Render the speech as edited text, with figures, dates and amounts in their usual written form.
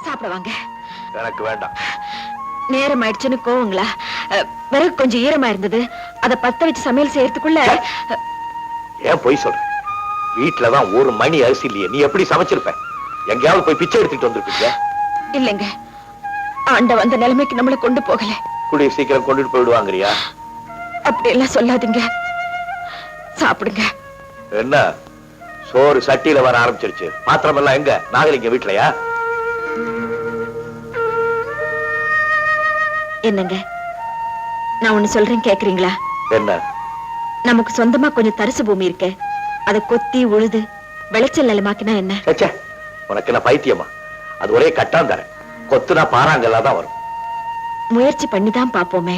சாப்பிட வாங்க. எனக்கு வேண்டாம். நேரம் ஆயிடுச்சுன்னு கோவங்களா? விறகு கொஞ்சம் ஈரமா இருந்தது, அதை பத்த வச்சு சமையல் செய்யறதுக்குள்ள. ஏன் பொய் சொல்ற? வீட்டுலதான் ஒரு மணி அரிசி இல்லையே, நீ எப்படி சமைச்சிருப்ப? எங்கேயாவது போய் பிச்சை எடுத்துட்டு வந்திருப்பீங்க. இல்லைங்க, ஆண்ட வந்த நிலைமைக்கு நம்மளை கொண்டு போகல. கூடிய சீக்கிரம் கொண்டுட்டு போயிடுவாங்கறியா? அப்படி எல்லாம் சொல்லாதீங்க, சாப்பிடுங்க. என்ன சோறு சட்டியில வர ஆரம்பிச்சிருச்சு? பாத்திரம் எல்லாம் எங்க? நாகலிங்க வீட்லயா? என்னங்க, நான் ஒண்ணு சொல்றேன், கேக்குறீங்களா? என்ன? நமக்கு சொந்தமா கொஞ்சம் தரிசு பூமி இருக்கு, அதை கொத்தி உழுது விளைச்சல் நிலமாக்கினா என்ன? உனக்கு என்ன பைத்தியமா? அது ஒரே கட்டான் தரேன், கொத்துனா பாறாங்கல்லாம் தான் வரும். முயற்சி பண்ணிதான் பாப்போமே.